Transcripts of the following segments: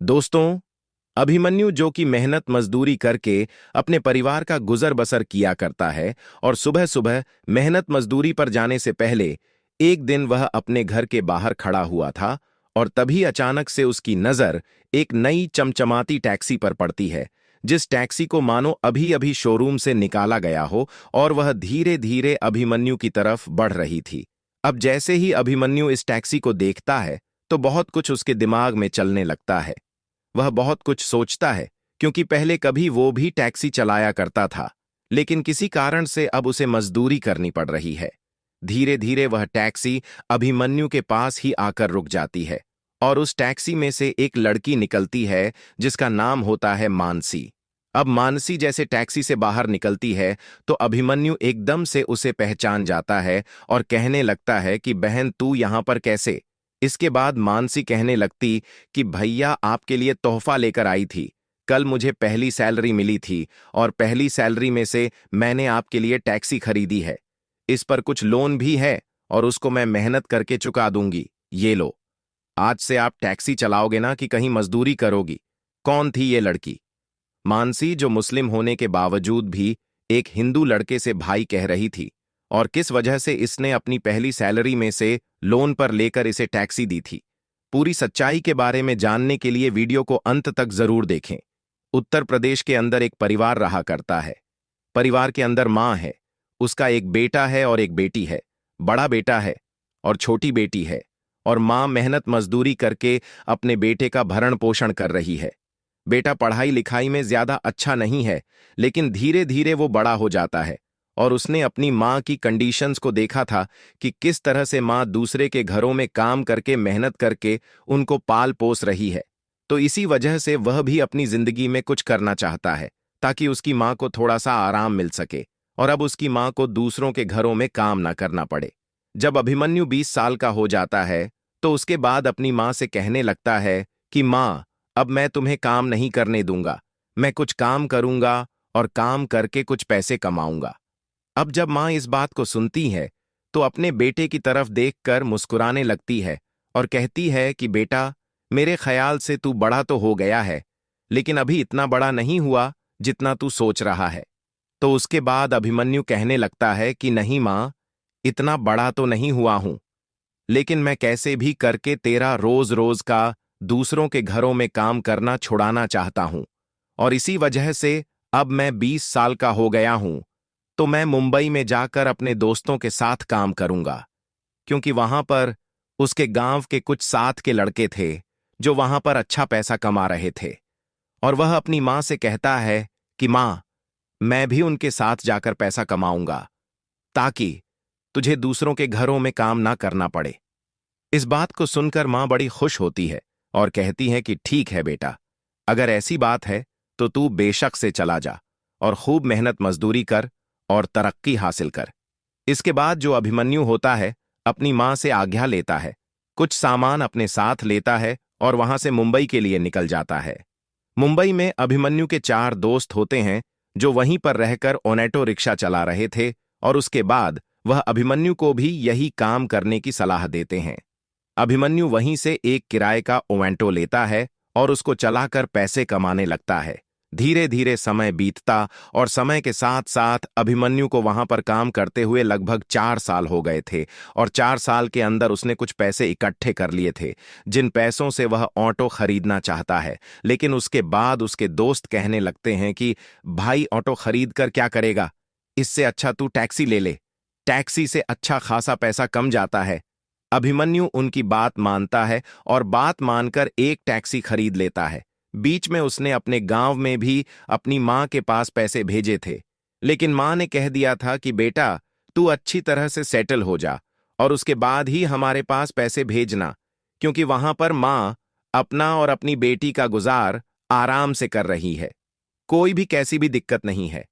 दोस्तों, अभिमन्यु जो कि मेहनत मजदूरी करके अपने परिवार का गुजर बसर किया करता है और सुबह सुबह मेहनत मजदूरी पर जाने से पहले एक दिन वह अपने घर के बाहर खड़ा हुआ था और तभी अचानक से उसकी नजर एक नई चमचमाती टैक्सी पर पड़ती है, जिस टैक्सी को मानो अभी अभी शोरूम से निकाला गया हो और वह धीरे धीरे अभिमन्यु की तरफ बढ़ रही थी। अब जैसे ही अभिमन्यु इस टैक्सी को देखता है तो बहुत कुछ उसके दिमाग में चलने लगता है। वह बहुत कुछ सोचता है क्योंकि पहले कभी वो भी टैक्सी चलाया करता था, लेकिन किसी कारण से अब उसे मजदूरी करनी पड़ रही है। धीरे धीरे वह टैक्सी अभिमन्यु के पास ही आकर रुक जाती है और उस टैक्सी में से एक लड़की निकलती है जिसका नाम होता है मानसी। अब मानसी जैसे टैक्सी से बाहर निकलती है तो अभिमन्यु एकदम से उसे पहचान जाता है और कहने लगता है कि बहन, तू यहां पर कैसे। इसके बाद मानसी कहने लगती कि भैया, आपके लिए तोहफा लेकर आई थी। कल मुझे पहली सैलरी मिली थी और पहली सैलरी में से मैंने आपके लिए टैक्सी खरीदी है। इस पर कुछ लोन भी है और उसको मैं मेहनत करके चुका दूंगी। ये लो, आज से आप टैक्सी चलाओगे ना कि कहीं मजदूरी करोगी। कौन थी ये लड़की? मानसी, जो मुस्लिम होने के बावजूद भी एक हिंदू लड़के से भाई कह रही थी, और किस वजह से इसने अपनी पहली सैलरी में से लोन पर लेकर इसे टैक्सी दी थी। पूरी सच्चाई के बारे में जानने के लिए वीडियो को अंत तक जरूर देखें। उत्तर प्रदेश के अंदर एक परिवार रहा करता है। परिवार के अंदर माँ है, उसका एक बेटा है और एक बेटी है। बड़ा बेटा है और छोटी बेटी है, और माँ मेहनत मजदूरी करके अपने बेटे का भरण पोषण कर रही है। बेटा पढ़ाई लिखाई में ज्यादा अच्छा नहीं है, लेकिन धीरे धीरे वो बड़ा हो जाता है और उसने अपनी माँ की कंडीशंस को देखा था कि किस तरह से माँ दूसरे के घरों में काम करके मेहनत करके उनको पाल पोस रही है। तो इसी वजह से वह भी अपनी जिंदगी में कुछ करना चाहता है ताकि उसकी माँ को थोड़ा सा आराम मिल सके और अब उसकी माँ को दूसरों के घरों में काम ना करना पड़े। जब अभिमन्यु 20 साल का हो जाता है तो उसके बाद अपनी माँ से कहने लगता है कि माँ, अब मैं तुम्हें काम नहीं करने दूंगा, मैं कुछ काम करूंगा और काम करके कुछ पैसे कमाऊंगा। अब जब माँ इस बात को सुनती है तो अपने बेटे की तरफ देखकर मुस्कुराने लगती है और कहती है कि बेटा, मेरे ख्याल से तू बड़ा तो हो गया है, लेकिन अभी इतना बड़ा नहीं हुआ जितना तू सोच रहा है। तो उसके बाद अभिमन्यु कहने लगता है कि नहीं माँ, इतना बड़ा तो नहीं हुआ हूं, लेकिन मैं कैसे भी करके तेरा रोज रोज का दूसरों के घरों में काम करना छुड़ाना चाहता हूं, और इसी वजह से अब मैं 20 साल का हो गया हूं तो मैं मुंबई में जाकर अपने दोस्तों के साथ काम करूंगा, क्योंकि वहां पर उसके गांव के कुछ साथ के लड़के थे जो वहां पर अच्छा पैसा कमा रहे थे। और वह अपनी मां से कहता है कि मां, मैं भी उनके साथ जाकर पैसा कमाऊंगा ताकि तुझे दूसरों के घरों में काम ना करना पड़े। इस बात को सुनकर मां बड़ी खुश होती है और कहती है कि ठीक है बेटा, अगर ऐसी बात है तो तू बेशक से चला जा और खूब मेहनत मजदूरी कर और तरक्की हासिल कर। इसके बाद जो अभिमन्यु होता है अपनी मां से आज्ञा लेता है, कुछ सामान अपने साथ लेता है और वहां से मुंबई के लिए निकल जाता है। मुंबई में अभिमन्यु के 4 दोस्त होते हैं जो वहीं पर रहकर ऑनेटो रिक्शा चला रहे थे, और उसके बाद वह अभिमन्यु को भी यही काम करने की सलाह देते हैं। अभिमन्यु वहीं से एक किराए का ओवेंटो लेता है और उसको चलाकर पैसे कमाने लगता है। धीरे धीरे समय बीतता और समय के साथ साथ अभिमन्यु को वहां पर काम करते हुए लगभग 4 साल हो गए थे, और 4 साल के अंदर उसने कुछ पैसे इकट्ठे कर लिए थे जिन पैसों से वह ऑटो खरीदना चाहता है। लेकिन उसके बाद उसके दोस्त कहने लगते हैं कि भाई, ऑटो खरीद कर क्या करेगा, इससे अच्छा तू टैक्सी ले ले, टैक्सी से अच्छा खासा पैसा कम जाता है। अभिमन्यु उनकी बात मानता है और बात मानकर एक टैक्सी खरीद लेता है। बीच में उसने अपने गांव में भी अपनी मां के पास पैसे भेजे थे, लेकिन मां ने कह दिया था कि बेटा, तू अच्छी तरह से सेटल हो जा और उसके बाद ही हमारे पास पैसे भेजना, क्योंकि वहां पर मां अपना और अपनी बेटी का गुजार आराम से कर रही है, कोई भी कैसी भी दिक्कत नहीं है।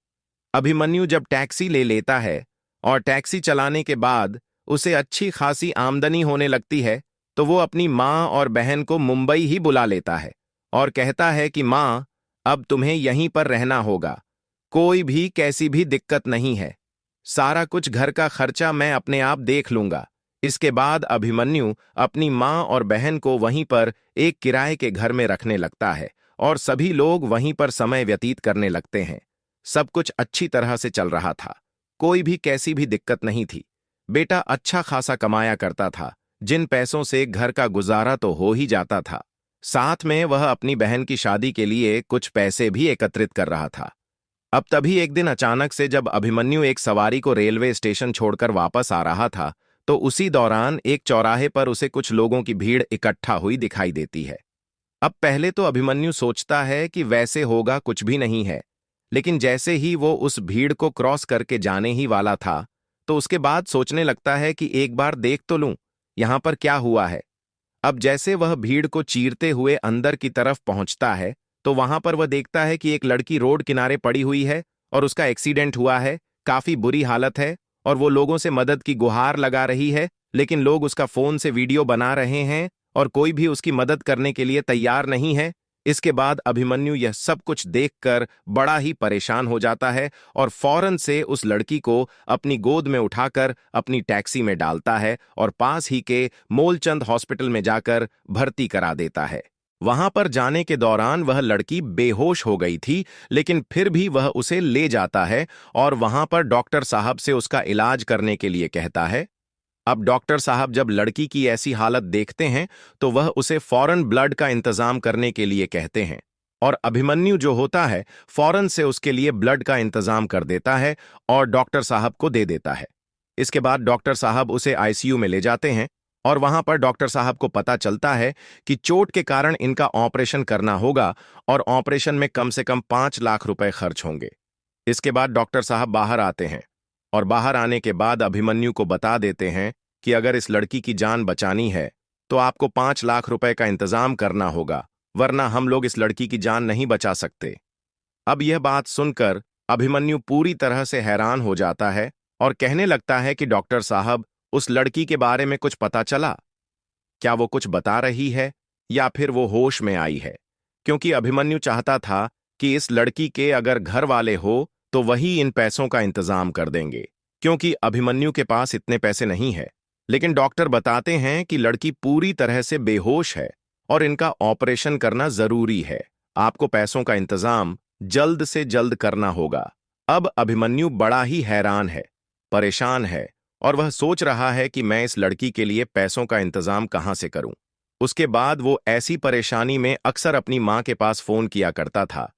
अभिमन्यु जब टैक्सी ले लेता है और टैक्सी चलाने के बाद उसे अच्छी खासी आमदनी होने लगती है, तो वो अपनी माँ और बहन को मुंबई ही बुला लेता है और कहता है कि माँ, अब तुम्हें यहीं पर रहना होगा, कोई भी कैसी भी दिक्कत नहीं है, सारा कुछ घर का खर्चा मैं अपने आप देख लूंगा, इसके बाद अभिमन्यु अपनी माँ और बहन को वहीं पर एक किराए के घर में रखने लगता है और सभी लोग वहीं पर समय व्यतीत करने लगते हैं। सब कुछ अच्छी तरह से चल रहा था, कोई भी कैसी भी दिक्कत नहीं थी। बेटा अच्छा खासा कमाया करता था, जिन पैसों से घर का गुजारा तो हो ही जाता था। साथ में वह अपनी बहन की शादी के लिए कुछ पैसे भी एकत्रित कर रहा था। अब तभी एक दिन अचानक से जब अभिमन्यु एक सवारी को रेलवे स्टेशन छोड़कर वापस आ रहा था, तो उसी दौरान एक चौराहे पर उसे कुछ लोगों की भीड़ इकट्ठा हुई दिखाई देती है। अब पहले तो अभिमन्यु सोचता है कि वैसे होगा कुछ भी नहीं है, लेकिन जैसे ही वो उस भीड़ को क्रॉस करके जाने ही वाला था, तो उसके बाद सोचने लगता है कि एक बार देख तो लूं, यहां पर क्या हुआ है। अब जैसे वह भीड़ को चीरते हुए अंदर की तरफ पहुंचता है, तो वहां पर वह देखता है कि एक लड़की रोड किनारे पड़ी हुई है और उसका एक्सीडेंट हुआ है, काफी बुरी हालत है और वो लोगों से मदद की गुहार लगा रही है, लेकिन लोग उसका फोन से वीडियो बना रहे हैं और कोई भी उसकी मदद करने के लिए तैयार नहीं है। इसके बाद अभिमन्यु यह सब कुछ देखकर बड़ा ही परेशान हो जाता है और फौरन से उस लड़की को अपनी गोद में उठाकर अपनी टैक्सी में डालता है और पास ही के मूलचंद हॉस्पिटल में जाकर भर्ती करा देता है। वहां पर जाने के दौरान वह लड़की बेहोश हो गई थी, लेकिन फिर भी वह उसे ले जाता है और वहां पर डॉक्टर साहब से उसका इलाज करने के लिए कहता है। अब डॉक्टर साहब जब लड़की की ऐसी हालत देखते हैं, तो वह उसे फौरन ब्लड का इंतजाम करने के लिए कहते हैं और अभिमन्यु जो होता है फौरन से उसके लिए ब्लड का इंतजाम कर देता है और डॉक्टर साहब को दे देता है। इसके बाद डॉक्टर साहब उसे आईसीयू में ले जाते हैं और वहां पर डॉक्टर साहब को पता चलता है कि चोट के कारण इनका ऑपरेशन करना होगा और ऑपरेशन में कम से कम 5 लाख रुपए खर्च होंगे। इसके बाद डॉक्टर साहब बाहर आते हैं और बाहर आने के बाद अभिमन्यु को बता देते हैं कि अगर इस लड़की की जान बचानी है तो आपको 5 लाख रुपए का इंतजाम करना होगा, वरना हम लोग इस लड़की की जान नहीं बचा सकते। अब यह बात सुनकर अभिमन्यु पूरी तरह से हैरान हो जाता है और कहने लगता है कि डॉक्टर साहब, उस लड़की के बारे में कुछ पता चला? क्या वो कुछ बता रही है या फिर वो होश में आई है? क्योंकि अभिमन्यु चाहता था कि इस लड़की के अगर घर वाले हो तो वही इन पैसों का इंतजाम कर देंगे, क्योंकि अभिमन्यु के पास इतने पैसे नहीं है। लेकिन डॉक्टर बताते हैं कि लड़की पूरी तरह से बेहोश है और इनका ऑपरेशन करना जरूरी है। आपको पैसों का इंतजाम जल्द से जल्द करना होगा। अब अभिमन्यु बड़ा ही हैरान है, परेशान है और वह सोच रहा है कि मैं इस लड़की के लिए पैसों का इंतजाम कहां से करूं। उसके बाद वो ऐसी परेशानी में अक्सर अपनी मां के पास फोन किया करता था,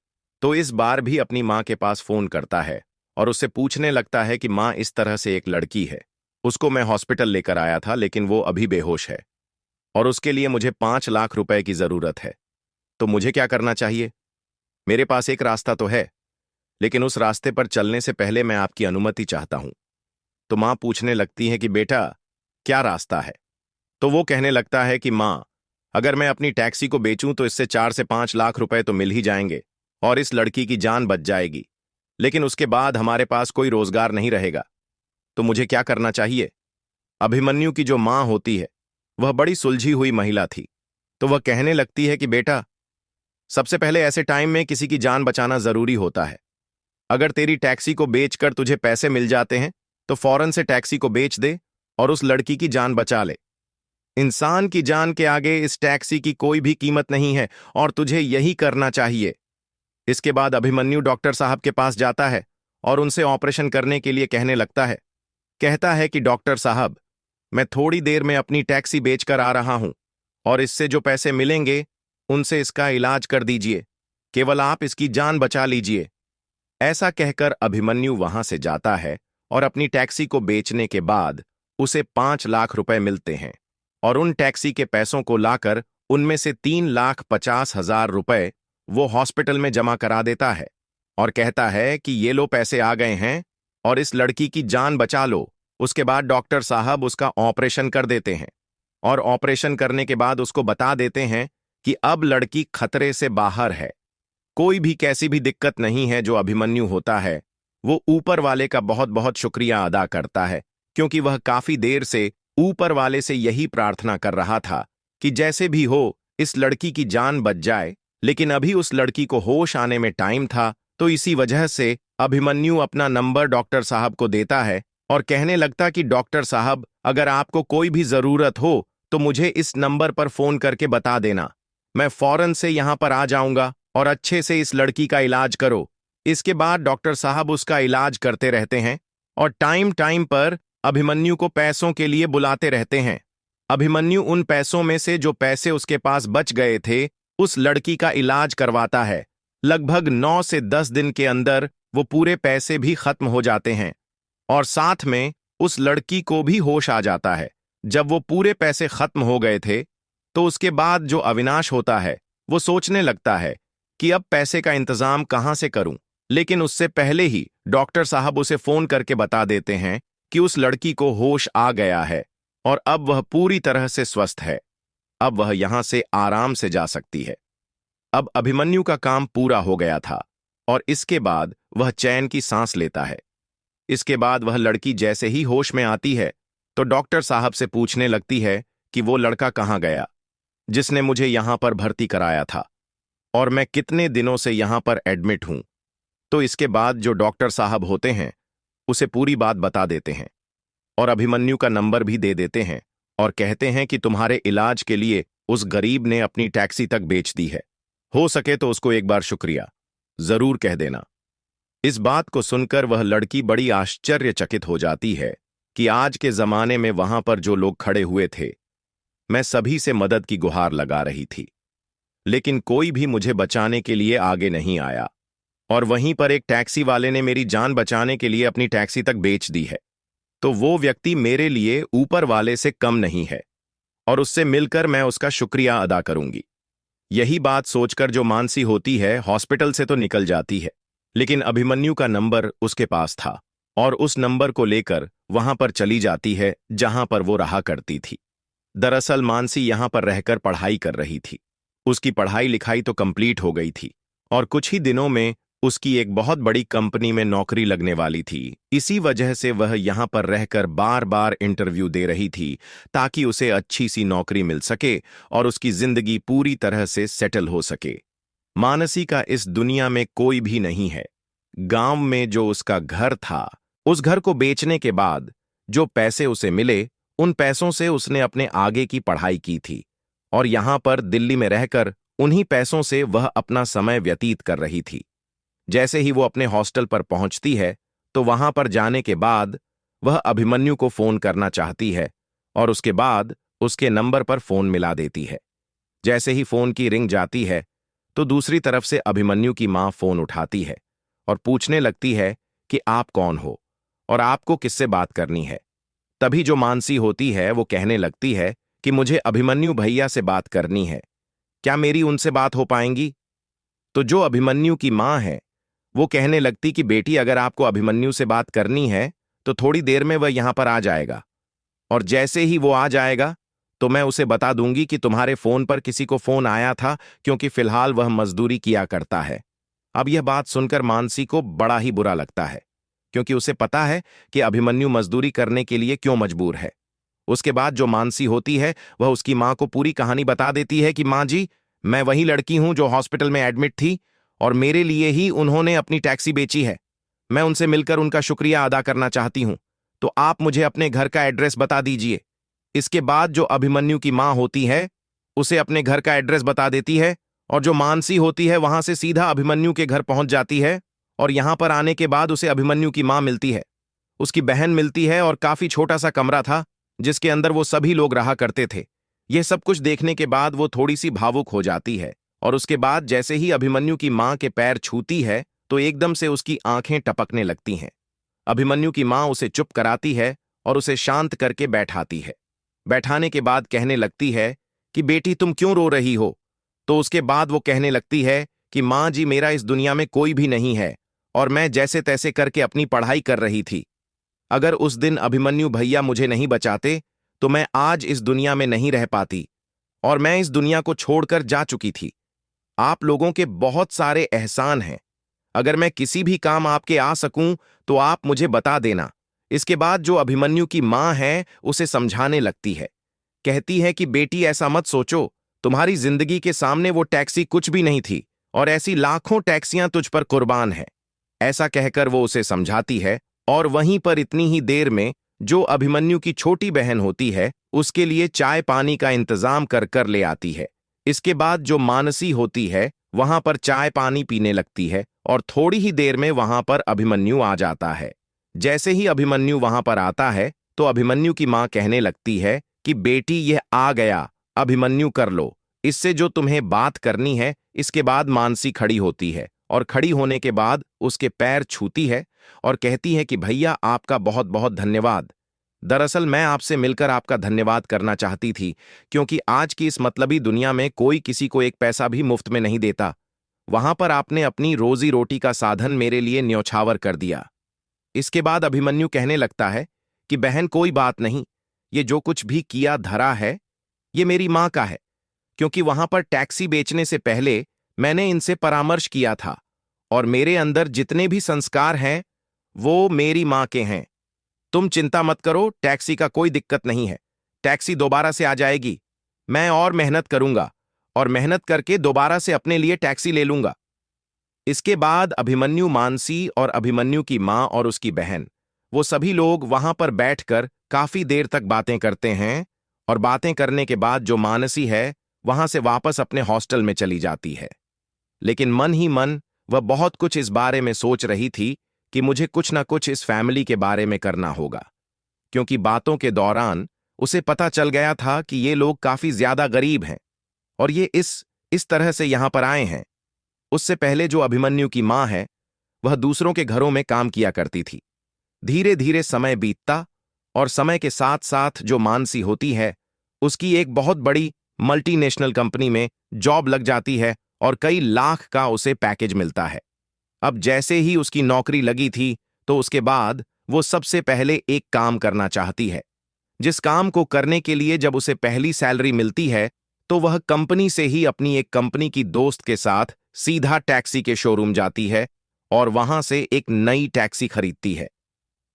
तो इस बार भी अपनी मां के पास फोन करता है और उससे पूछने लगता है कि मां, इस तरह से एक लड़की है, उसको मैं हॉस्पिटल लेकर आया था लेकिन वो अभी बेहोश है और उसके लिए मुझे 5 लाख रुपए की जरूरत है, तो मुझे क्या करना चाहिए? मेरे पास एक रास्ता तो है, लेकिन उस रास्ते पर चलने से पहले मैं आपकी अनुमति चाहता हूं। तो मां पूछने लगती है कि बेटा, क्या रास्ता है? तो वो कहने लगता है कि मां, अगर मैं अपनी टैक्सी को बेचूं तो इससे 4 से 5 लाख रुपए तो मिल ही जाएंगे और इस लड़की की जान बच जाएगी, लेकिन उसके बाद हमारे पास कोई रोजगार नहीं रहेगा, तो मुझे क्या करना चाहिए? अभिमन्यु की जो मां होती है वह बड़ी सुलझी हुई महिला थी, तो वह कहने लगती है कि बेटा, सबसे पहले ऐसे टाइम में किसी की जान बचाना जरूरी होता है। अगर तेरी टैक्सी को बेचकर तुझे पैसे मिल जाते हैं तो फौरन से टैक्सी को बेच दे और उस लड़की की जान बचा ले। इंसान की जान के आगे इस टैक्सी की कोई भी कीमत नहीं है और तुझे यही करना चाहिए। इसके बाद अभिमन्यु डॉक्टर साहब के पास जाता है और उनसे ऑपरेशन करने के लिए कहने लगता है। कहता है कि डॉक्टर साहब, मैं थोड़ी देर में अपनी टैक्सी बेचकर आ रहा हूं और इससे जो पैसे मिलेंगे उनसे इसका इलाज कर दीजिए, केवल आप इसकी जान बचा लीजिए। ऐसा कहकर अभिमन्यु वहां से जाता है और अपनी टैक्सी को बेचने के बाद उसे 5 लाख रुपए मिलते हैं और उन टैक्सी के पैसों को लाकर उनमें से 3,50,000 रुपए वो हॉस्पिटल में जमा करा देता है और कहता है कि ये लो पैसे आ गए हैं और इस लड़की की जान बचा लो। उसके बाद डॉक्टर साहब उसका ऑपरेशन कर देते हैं और ऑपरेशन करने के बाद उसको बता देते हैं कि अब लड़की खतरे से बाहर है, कोई भी कैसी भी दिक्कत नहीं है। जो अभिमन्यु होता है वो ऊपर वाले का बहुत बहुत शुक्रिया अदा करता है, क्योंकि वह काफी देर से ऊपर वाले से यही प्रार्थना कर रहा था कि जैसे भी हो इस लड़की की जान बच जाए, लेकिन अभी उस लड़की को होश आने में टाइम था, तो इसी वजह से अभिमन्यु अपना नंबर डॉक्टर साहब को देता है और कहने लगता कि डॉक्टर साहब, अगर आपको कोई भी जरूरत हो तो मुझे इस नंबर पर फोन करके बता देना। मैं फौरन से यहां पर आ जाऊंगा और अच्छे से इस लड़की का इलाज करो। इसके बाद डॉक्टर साहब उसका इलाज करते रहते हैं और टाइम टाइम पर अभिमन्यु को पैसों के लिए बुलाते रहते हैं। अभिमन्यु उन पैसों में से जो पैसे उसके पास बच गए थे उस लड़की का इलाज करवाता है। लगभग 9 से 10 दिन के अंदर वो पूरे पैसे भी खत्म हो जाते हैं और साथ में उस लड़की को भी होश आ जाता है। जब वो पूरे पैसे खत्म हो गए थे तो उसके बाद जो अविनाश होता है वो सोचने लगता है कि अब पैसे का इंतजाम कहां से करूं। लेकिन उससे पहले ही डॉक्टर साहब उसे फोन करके बता देते हैं कि उस लड़की को होश आ गया है और अब वह पूरी तरह से स्वस्थ है। अब वह यहां से आराम से जा सकती है। अब अभिमन्यु का काम पूरा हो गया था और इसके बाद वह चैन की सांस लेता है। इसके बाद वह लड़की जैसे ही होश में आती है तो डॉक्टर साहब से पूछने लगती है कि वो लड़का कहाँ गया जिसने मुझे यहां पर भर्ती कराया था और मैं कितने दिनों से यहां पर एडमिट हूं। तो इसके बाद जो डॉक्टर साहब होते हैं उसे पूरी बात बता देते हैं और अभिमन्यु का नंबर भी दे देते हैं और कहते हैं कि तुम्हारे इलाज के लिए उस गरीब ने अपनी टैक्सी तक बेच दी है। हो सके तो उसको एक बार शुक्रिया जरूर कह देना। इस बात को सुनकर वह लड़की बड़ी आश्चर्यचकित हो जाती है कि आज के जमाने में वहां पर जो लोग खड़े हुए थे, मैं सभी से मदद की गुहार लगा रही थी, लेकिन कोई भी मुझे बचाने के लिए आगे नहीं आया और वहीं पर एक टैक्सी वाले ने मेरी जान बचाने के लिए अपनी टैक्सी तक बेच दी है। तो वो व्यक्ति मेरे लिए ऊपर वाले से कम नहीं है और उससे मिलकर मैं उसका शुक्रिया अदा करूंगी। यही बात सोचकर जो मानसी होती है हॉस्पिटल से तो निकल जाती है, लेकिन अभिमन्यु का नंबर उसके पास था और उस नंबर को लेकर वहां पर चली जाती है जहां पर वो रहा करती थी। दरअसल मानसी यहां पर रहकर पढ़ाई कर रही थी। उसकी पढ़ाई लिखाई तो कंप्लीट हो गई थी और कुछ ही दिनों में उसकी एक बहुत बड़ी कंपनी में नौकरी लगने वाली थी। इसी वजह से वह यहां पर रहकर बार बार इंटरव्यू दे रही थी ताकि उसे अच्छी सी नौकरी मिल सके और उसकी जिंदगी पूरी तरह से सेटल हो सके। मानसी का इस दुनिया में कोई भी नहीं है। गांव में जो उसका घर था, उस घर को बेचने के बाद जो पैसे उसे मिले, उन पैसों से उसने अपने आगे की पढ़ाई की थी और यहां पर दिल्ली में रहकर उन्हीं पैसों से वह अपना समय व्यतीत कर रही थी। जैसे ही वो अपने हॉस्टल पर पहुंचती है तो वहां पर जाने के बाद वह अभिमन्यु को फोन करना चाहती है और उसके बाद उसके नंबर पर फोन मिला देती है। जैसे ही फोन की रिंग जाती है तो दूसरी तरफ से अभिमन्यु की मां फोन उठाती है और पूछने लगती है कि आप कौन हो और आपको किससे बात करनी है। तभी जो मानसी होती है वो कहने लगती है कि मुझे अभिमन्यु भैया से बात करनी है, क्या मेरी उनसे बात हो पाएंगी। तो जो अभिमन्यु की मां है वो कहने लगती कि बेटी, अगर आपको अभिमन्यु से बात करनी है तो थोड़ी देर में वह यहां पर आ जाएगा और जैसे ही वो आ जाएगा तो मैं उसे बता दूंगी कि तुम्हारे फोन पर किसी को फोन आया था, क्योंकि फिलहाल वह मजदूरी किया करता है। अब यह बात सुनकर मानसी को बड़ा ही बुरा लगता है, क्योंकि उसे पता है कि अभिमन्यु मजदूरी करने के लिए क्यों मजबूर है। उसके बाद जो मानसी होती है वह उसकी मां को पूरी कहानी बता देती है कि मां जी, मैं वही लड़की हूं जो हॉस्पिटल में एडमिट थी और मेरे लिए ही उन्होंने अपनी टैक्सी बेची है। मैं उनसे मिलकर उनका शुक्रिया अदा करना चाहती हूं, तो आप मुझे अपने घर का एड्रेस बता दीजिए। इसके बाद जो अभिमन्यु की मां होती है उसे अपने घर का एड्रेस बता देती है और जो मानसी होती है वहां से सीधा अभिमन्यु के घर पहुंच जाती है और यहां पर आने के बाद उसे अभिमन्यु की मां मिलती है, उसकी बहन मिलती है और काफी छोटा सा कमरा था जिसके अंदर वो सभी लोग रहा करते थे। यह सब कुछ देखने के बाद वो थोड़ी सी भावुक हो जाती है और उसके बाद जैसे ही अभिमन्यु की मां के पैर छूती है तो एकदम से उसकी आंखें टपकने लगती हैं। अभिमन्यु की मां उसे चुप कराती है और उसे शांत करके बैठाती है। बैठाने के बाद कहने लगती है कि बेटी, तुम क्यों रो रही हो। तो उसके बाद वो कहने लगती है कि मां जी, मेरा इस दुनिया में कोई भी नहीं है और मैं जैसे तैसे करके अपनी पढ़ाई कर रही थी। अगर उस दिन अभिमन्यु भैया मुझे नहीं बचाते तो मैं आज इस दुनिया में नहीं रह पाती और मैं इस दुनिया को छोड़कर जा चुकी थी। आप लोगों के बहुत सारे एहसान हैं। अगर मैं किसी भी काम आपके आ सकूं तो आप मुझे बता देना। इसके बाद जो अभिमन्यु की मां है उसे समझाने लगती है। कहती है कि बेटी, ऐसा मत सोचो, तुम्हारी जिंदगी के सामने वो टैक्सी कुछ भी नहीं थी और ऐसी लाखों टैक्सियां तुझ पर कुर्बान हैं। ऐसा कहकर वो उसे समझाती है और वहीं पर इतनी ही देर में जो अभिमन्यु की छोटी बहन होती है, उसके लिए चाय पानी का इंतजाम कर कर ले आती है। इसके बाद जो मानसी होती है वहां पर चाय पानी पीने लगती है और थोड़ी ही देर में वहां पर अभिमन्यु आ जाता है। जैसे ही अभिमन्यु वहां पर आता है तो अभिमन्यु की मां कहने लगती है कि बेटी यह आ गया, अभिमन्यु कर लो, इससे जो तुम्हें बात करनी है। इसके बाद मानसी खड़ी होती है और खड़ी होने के बाद उसके पैर छूती है और कहती है कि भैया आपका बहुत बहुत धन्यवाद। दरअसल मैं आपसे मिलकर आपका धन्यवाद करना चाहती थी, क्योंकि आज की इस मतलबी दुनिया में कोई किसी को एक पैसा भी मुफ्त में नहीं देता। वहां पर आपने अपनी रोजी रोटी का साधन मेरे लिए न्यौछावर कर दिया। इसके बाद अभिमन्यु कहने लगता है कि बहन कोई बात नहीं, ये जो कुछ भी किया धरा है ये मेरी मां का है, क्योंकि वहां पर टैक्सी बेचने से पहले मैंने इनसे परामर्श किया था और मेरे अंदर जितने भी संस्कार हैं वो मेरी मां के हैं। तुम चिंता मत करो, टैक्सी का कोई दिक्कत नहीं है, टैक्सी दोबारा से आ जाएगी। मैं और मेहनत करूंगा और मेहनत करके दोबारा से अपने लिए टैक्सी ले लूंगा। इसके बाद अभिमन्यु, मानसी और अभिमन्यु की मां और उसकी बहन, वो सभी लोग वहां पर बैठकर काफी देर तक बातें करते हैं और बातें करने के बाद जो मानसी है वहां से वापस अपने हॉस्टल में चली जाती है। लेकिन मन ही मन वह बहुत कुछ इस बारे में सोच रही थी कि मुझे कुछ ना कुछ इस फैमिली के बारे में करना होगा, क्योंकि बातों के दौरान उसे पता चल गया था कि ये लोग काफी ज्यादा गरीब हैं और ये इस तरह से यहां पर आए हैं। उससे पहले जो अभिमन्यु की मां है वह दूसरों के घरों में काम किया करती थी। धीरे धीरे समय बीतता और समय के साथ साथ जो मानसी होती है उसकी एक बहुत बड़ी मल्टीनेशनल कंपनी में जॉब लग जाती है और कई लाख का उसे पैकेज मिलता है। अब जैसे ही उसकी नौकरी लगी थी तो उसके बाद वो सबसे पहले एक काम करना चाहती है, जिस काम को करने के लिए जब उसे पहली सैलरी मिलती है तो वह कंपनी से ही अपनी एक कंपनी की दोस्त के साथ सीधा टैक्सी के शोरूम जाती है और वहां से एक नई टैक्सी खरीदती है।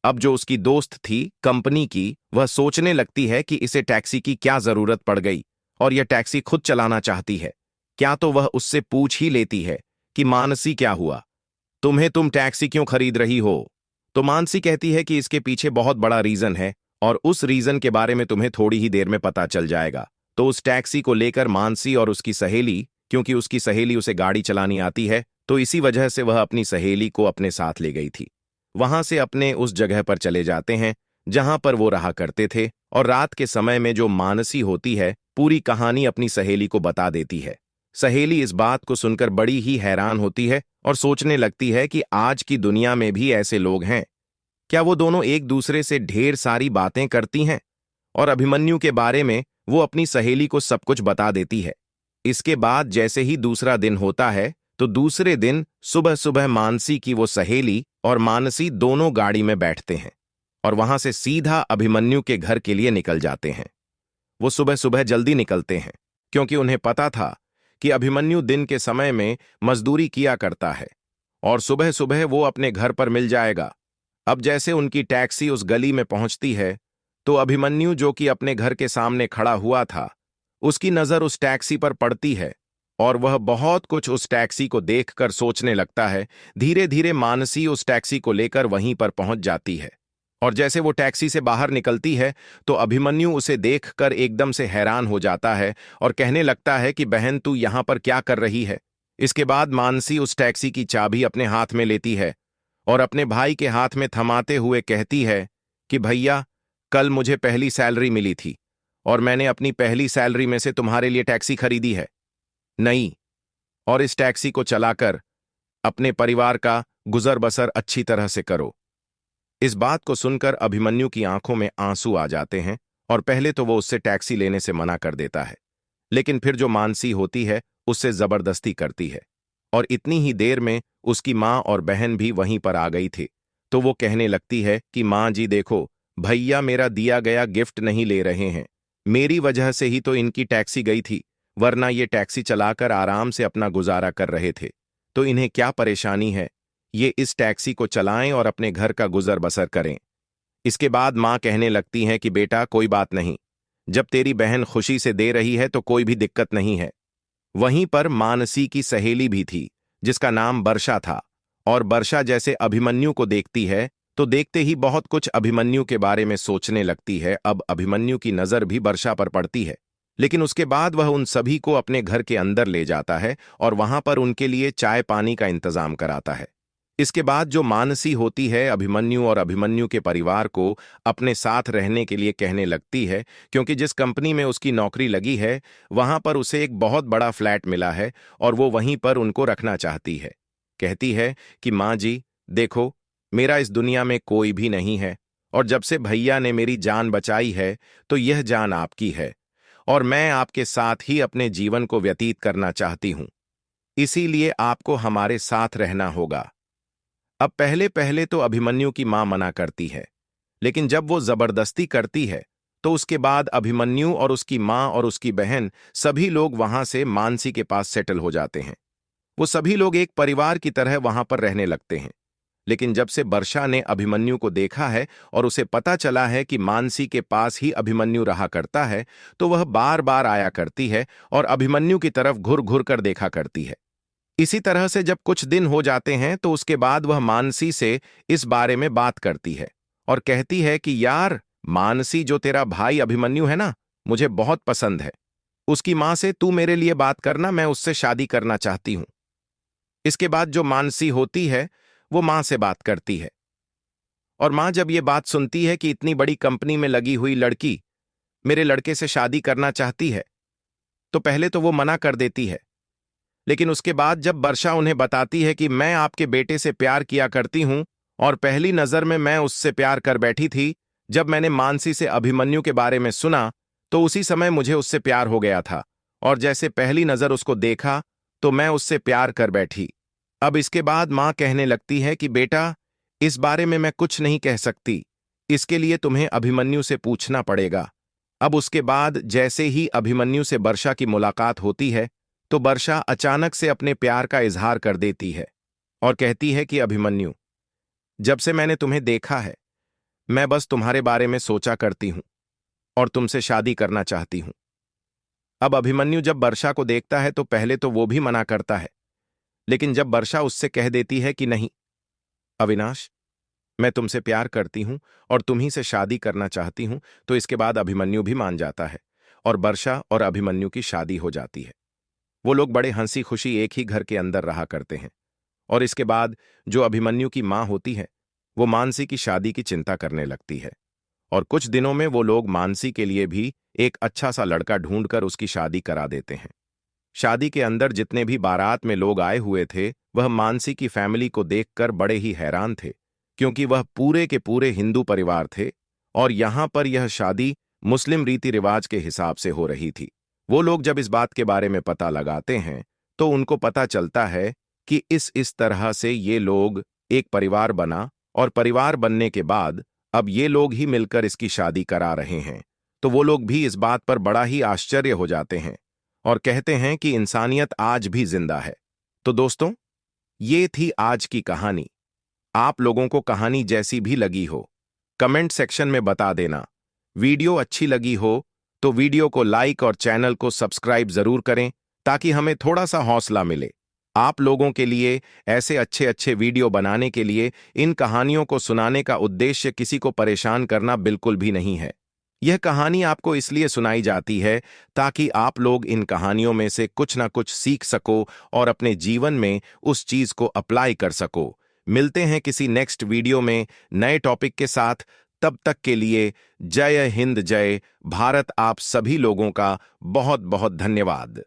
अब जो उसकी दोस्त थी कंपनी की, वह सोचने लगती है कि इसे टैक्सी की क्या जरूरत पड़ गई और यह टैक्सी खुद चलाना चाहती है। क्या तो वह उससे पूछ ही लेती है कि मानसी क्या हुआ, तुम टैक्सी क्यों खरीद रही हो? तो मानसी कहती है कि इसके पीछे बहुत बड़ा रीजन है और उस रीजन के बारे में तुम्हें थोड़ी ही देर में पता चल जाएगा। तो उस टैक्सी को लेकर मानसी और उसकी सहेली, क्योंकि उसकी सहेली उसे गाड़ी चलानी आती है तो इसी वजह से वह अपनी सहेली को अपने साथ ले गई थी। वहां से अपने उस जगह पर चले जाते हैं जहां पर वो रहा करते थे और रात के समय में जो मानसी होती है पूरी कहानी अपनी सहेली को बता देती है। सहेली इस बात को सुनकर बड़ी ही हैरान होती है और सोचने लगती है कि आज की दुनिया में भी ऐसे लोग हैं। क्या वो दोनों एक दूसरे से ढेर सारी बातें करती हैं? और अभिमन्यु के बारे में वो अपनी सहेली को सब कुछ बता देती है। इसके बाद जैसे ही दूसरा दिन होता है तो दूसरे दिन सुबह सुबह मानसी की वो सहेली और मानसी दोनों गाड़ी में बैठते हैं और वहां से सीधा अभिमन्यु के घर के लिए निकल जाते हैं। वो सुबह सुबह जल्दी निकलते हैं क्योंकि उन्हें पता था कि अभिमन्यु दिन के समय में मजदूरी किया करता है और सुबह सुबह वो अपने घर पर मिल जाएगा। अब जैसे उनकी टैक्सी उस गली में पहुंचती है तो अभिमन्यु, जो कि अपने घर के सामने खड़ा हुआ था, उसकी नजर उस टैक्सी पर पड़ती है और वह बहुत कुछ उस टैक्सी को देखकर सोचने लगता है। धीरे धीरे मानसी उस टैक्सी को लेकर वहीं पर पहुंच जाती है और जैसे वो टैक्सी से बाहर निकलती है तो अभिमन्यु उसे देखकर एकदम से हैरान हो जाता है और कहने लगता है कि बहन तू यहां पर क्या कर रही है? इसके बाद मानसी उस टैक्सी की चाबी अपने हाथ में लेती है और अपने भाई के हाथ में थमाते हुए कहती है कि भैया, कल मुझे पहली सैलरी मिली थी और मैंने अपनी पहली सैलरी में से तुम्हारे लिए टैक्सी खरीदी है नई, और इस टैक्सी को चलाकर अपने परिवार का गुजर बसर अच्छी तरह से करो। इस बात को सुनकर अभिमन्यु की आंखों में आंसू आ जाते हैं और पहले तो वो उससे टैक्सी लेने से मना कर देता है, लेकिन फिर जो मानसी होती है उससे जबरदस्ती करती है और इतनी ही देर में उसकी मां और बहन भी वहीं पर आ गई थी। तो वो कहने लगती है कि मां जी देखो, भैया मेरा दिया गया गिफ्ट नहीं ले रहे हैं, मेरी वजह से ही तो इनकी टैक्सी गई थी, वरना ये टैक्सी चलाकर आराम से अपना गुजारा कर रहे थे। तो इन्हें क्या परेशानी है, ये इस टैक्सी को चलाएं और अपने घर का गुजर बसर करें। इसके बाद मां कहने लगती हैं कि बेटा कोई बात नहीं, जब तेरी बहन खुशी से दे रही है तो कोई भी दिक्कत नहीं है। वहीं पर मानसी की सहेली भी थी जिसका नाम वर्षा था और वर्षा जैसे अभिमन्यु को देखती है तो देखते ही बहुत कुछ अभिमन्यु के बारे में सोचने लगती है। अब अभिमन्यु की नजर भी वर्षा पर पड़ती है, लेकिन उसके बाद वह उन सभी को अपने घर के अंदर ले जाता है और वहां पर उनके लिए चाय पानी का इंतजाम कराता है। इसके बाद जो मानसी होती है अभिमन्यु और अभिमन्यु के परिवार को अपने साथ रहने के लिए कहने लगती है, क्योंकि जिस कंपनी में उसकी नौकरी लगी है वहां पर उसे एक बहुत बड़ा फ्लैट मिला है और वो वहीं पर उनको रखना चाहती है। कहती है कि माँ जी देखो, मेरा इस दुनिया में कोई भी नहीं है और जब से भैया ने मेरी जान बचाई है तो यह जान आपकी है और मैं आपके साथ ही अपने जीवन को व्यतीत करना चाहती हूं, इसीलिए आपको हमारे साथ रहना होगा। अब पहले पहले तो अभिमन्यु की मां मना करती है, लेकिन जब वो जबरदस्ती करती है तो उसके बाद अभिमन्यु और उसकी मां और उसकी बहन सभी लोग वहां से मानसी के पास सेटल हो जाते हैं। वो सभी लोग एक परिवार की तरह वहां पर रहने लगते हैं। लेकिन जब से वर्षा ने अभिमन्यु को देखा है और उसे पता चला है कि मानसी के पास ही अभिमन्यु रहा करता है, तो वह बार बार आया करती है और अभिमन्यु की तरफ घुर घुर कर देखा करती है। इसी तरह से जब कुछ दिन हो जाते हैं तो उसके बाद वह मानसी से इस बारे में बात करती है और कहती है कि यार मानसी, जो तेरा भाई अभिमन्यु है ना, मुझे बहुत पसंद है। उसकी मां से तू मेरे लिए बात करना, मैं उससे शादी करना चाहती हूं। इसके बाद जो मानसी होती है वो मां से बात करती है और मां जब ये बात सुनती है कि इतनी बड़ी कंपनी में लगी हुई लड़की मेरे लड़के से शादी करना चाहती है, तो पहले तो वो मना कर देती है। लेकिन उसके बाद जब वर्षा उन्हें बताती है कि मैं आपके बेटे से प्यार किया करती हूं और पहली नजर में मैं उससे प्यार कर बैठी थी, जब मैंने मानसी से अभिमन्यु के बारे में सुना तो उसी समय मुझे उससे प्यार हो गया था और जैसे पहली नजर उसको देखा तो मैं उससे प्यार कर बैठी। अब इसके बाद मां कहने लगती है कि बेटा, इस बारे में मैं कुछ नहीं कह सकती, इसके लिए तुम्हें अभिमन्यु से पूछना पड़ेगा। अब उसके बाद जैसे ही अभिमन्यु से वर्षा की मुलाकात होती है तो वर्षा अचानक से अपने प्यार का इजहार कर देती है और कहती है कि अभिमन्यु, जब से मैंने तुम्हें देखा है मैं बस तुम्हारे बारे में सोचा करती हूं और तुमसे शादी करना चाहती हूं। अब अभिमन्यु जब वर्षा को देखता है तो पहले तो वो भी मना करता है, लेकिन जब वर्षा उससे कह देती है कि नहीं अविनाश, मैं तुमसे प्यार करती हूं और तुम्ही से शादी करना चाहती हूं, तो इसके बाद अभिमन्यु भी मान जाता है और वर्षा और अभिमन्यु की शादी हो जाती है। वो लोग बड़े हंसी खुशी एक ही घर के अंदर रहा करते हैं और इसके बाद जो अभिमन्यु की मां होती है वो मानसी की शादी की चिंता करने लगती है और कुछ दिनों में वो लोग मानसी के लिए भी एक अच्छा सा लड़का ढूंढकर उसकी शादी करा देते हैं। शादी के अंदर जितने भी बारात में लोग आए हुए थे वह मानसी की फैमिली को देखकर बड़े ही हैरान थे, क्योंकि वह पूरे के पूरे हिंदू परिवार थे और यहां पर यह शादी मुस्लिम रीति रिवाज के हिसाब से हो रही थी। वो लोग जब इस बात के बारे में पता लगाते हैं तो उनको पता चलता है कि इस तरह से ये लोग एक परिवार बना और परिवार बनने के बाद अब ये लोग ही मिलकर इसकी शादी करा रहे हैं। तो वो लोग भी इस बात पर बड़ा ही आश्चर्य हो जाते हैं और कहते हैं कि इंसानियत आज भी जिंदा है। तो दोस्तों, ये थी आज की कहानी। आप लोगों को कहानी जैसी भी लगी हो कमेंट सेक्शन में बता देना। वीडियो अच्छी लगी हो तो वीडियो को लाइक और चैनल को सब्सक्राइब जरूर करें ताकि हमें थोड़ा सा हौसला मिले। आप लोगों के लिए ऐसे अच्छे अच्छे वीडियो बनाने के लिए इन कहानियों को सुनाने का उद्देश्य किसी को परेशान करना बिल्कुल भी नहीं है। यह कहानी आपको इसलिए सुनाई जाती है ताकि आप लोग इन कहानियों में से कुछ ना कुछ सीख सको और अपने जीवन में उस चीज को अप्लाई कर सको। मिलते हैं किसी नेक्स्ट वीडियो में नए टॉपिक के साथ। तब तक के लिए जय हिंद, जय भारत। आप सभी लोगों का बहुत बहुत धन्यवाद।